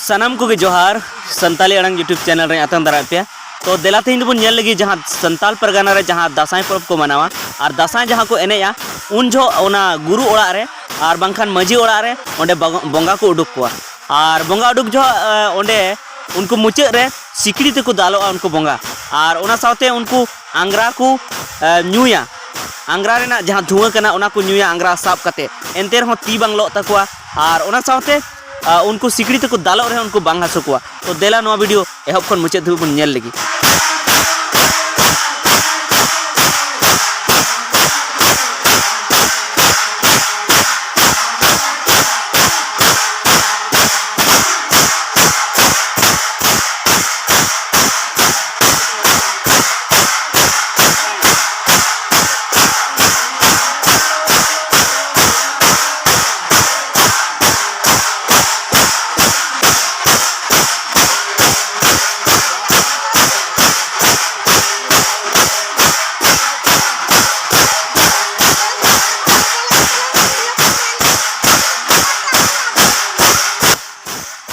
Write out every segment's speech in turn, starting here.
सनम को जोहार Santali अड़ंग YouTube channel रे आतंग दारा पे तो देला तेज बन नेल लगी जहाँ संताल परगाना रे जहाँ दासाई पर्व को मनावा और दासाई जहाँ को एनेया उन जो ओना गुरु ओड़ा रे और बांखान मजी ओड़ा रे ओंडे बोंगा को उडुक कोआ और बोंगा उडुक जो ओंडे उनको मुचाद रे सिकड़ी ते को दालोआ उनको बोंगा और ओना साथे उनको आंग्रा को न्यूया आंग्रा रेना जहाँ धुआं कना ओना को न्यूया आंग्रा साब कते एनते रहो ती बांग लो तकुआ और ओना साथे उनको सिकड़ी तक दालो रहे उनको बांग हासो कोआ तो देला नोआ वीडियो एहब खन मुचाद धुब बन नेल लगी।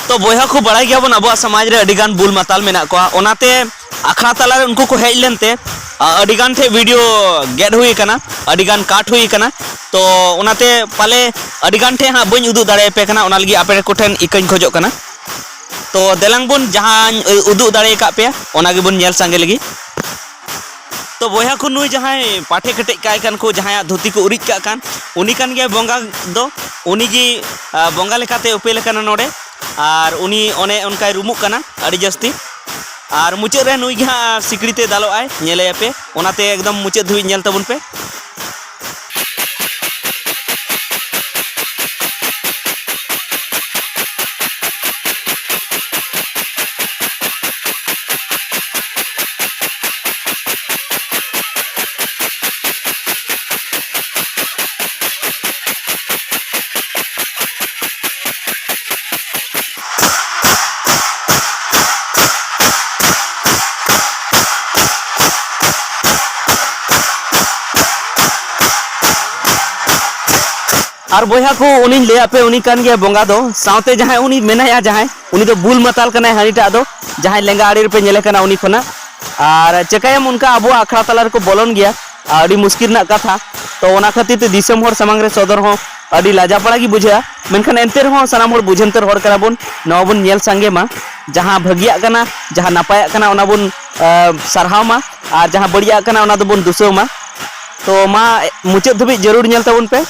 तो बोया को बड़ा गया बन अब समाज रे अडिगान बुल माताल मेना को ओनाते अखड़ा तला रे उनको को हेज लेनते अडिगान थे वीडियो गेट हुई कना अडिगान काट हुई कना तो ओनाते पाले अडिगान थे हाँ बन उदू दाड़े पे कना ओना लगी आपे को ठेन इकन खोजो कना तो देलांग बुन जहां उदू दाड़े का पे ओना गे बुन नेल सांगे लगी। तो बोया को नुई जहां पाठे कटेज काय कान को जहां धोती को उरिज का कान उनी कान गया बोंगा दो उनी जी बोंगा लेकाते उपेल कना नोडे और उनी ओने उनका रूमुक कना अड़ी जस्ती और मुचाद रे नुई हाँ सिकड़ी ते दालो आय नेले पे ओनाते एकदम मुचाद धुई नेल तबन पे। और बोया को उनी ले पे उनी कान गया बोंगा दो सावते जहां उनी मेनाया जहां उनी तो बुल मताल कना हानिटा दो जहां लेंगा आड़ी पे नेले कना उनी खना और चेकायम उनका अब अखड़ा तलार को बोलन गया अड़ी मुश्किल ना कथा तो ओना खातिर ते दिसम होर समांग रे सदर हो अड़ी लाजा पड़ा की बुझा मेनखान एनते रहो सनाम होर बुझंतर होर करा बन नवा बन नेल संगे मा जहां भगिया कना जहां नापाया कना ओना बन सरहाव मा और जहां बढ़िया कना ओना दो बन दुसो मा तो मा मुचाद धबी जरूर नेल तबन पे।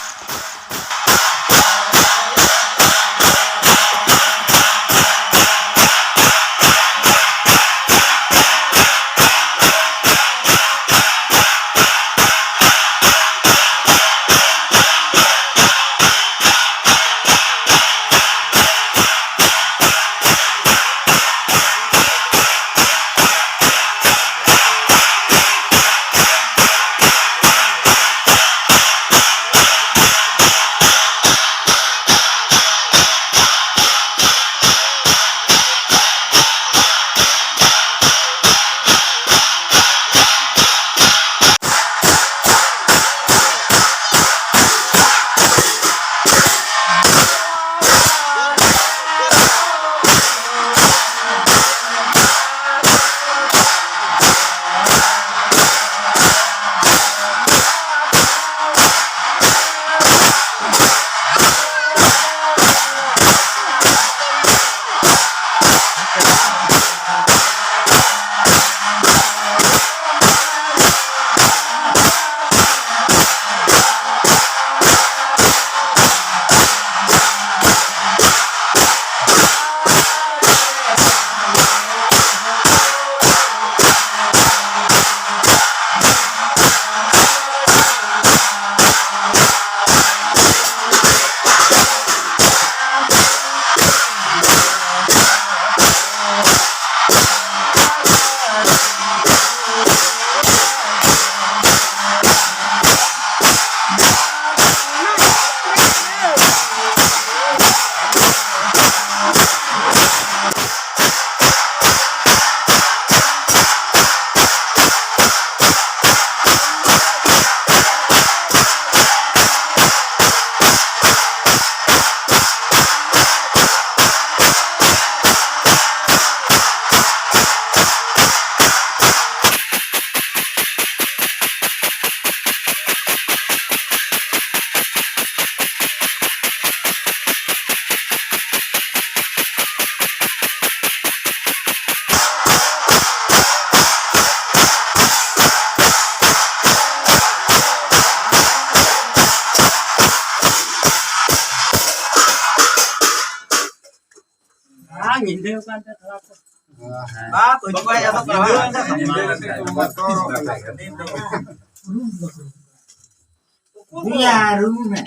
nyindir kan tujuh aja tuh biar rumah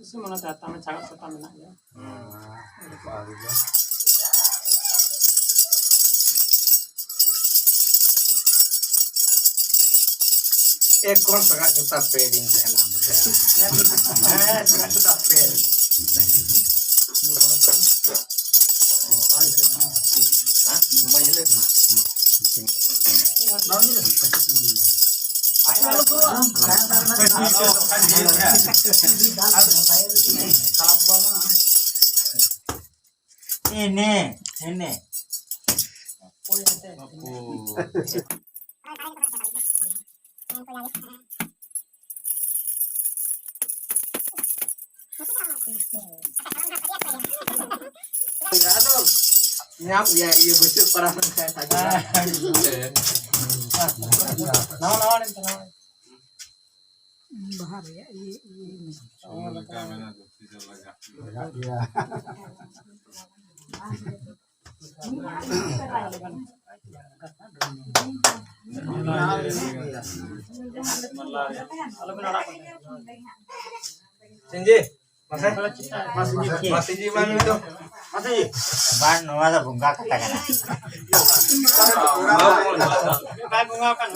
Semua datang sangat serta menanya. कौन सगा जुता पेड़ सगा जुता पेड़ ini nyap ya iya besok para saya saja nawan bahar ya Sinji masih di mana itu masih ban ada bunga katakan bunga kan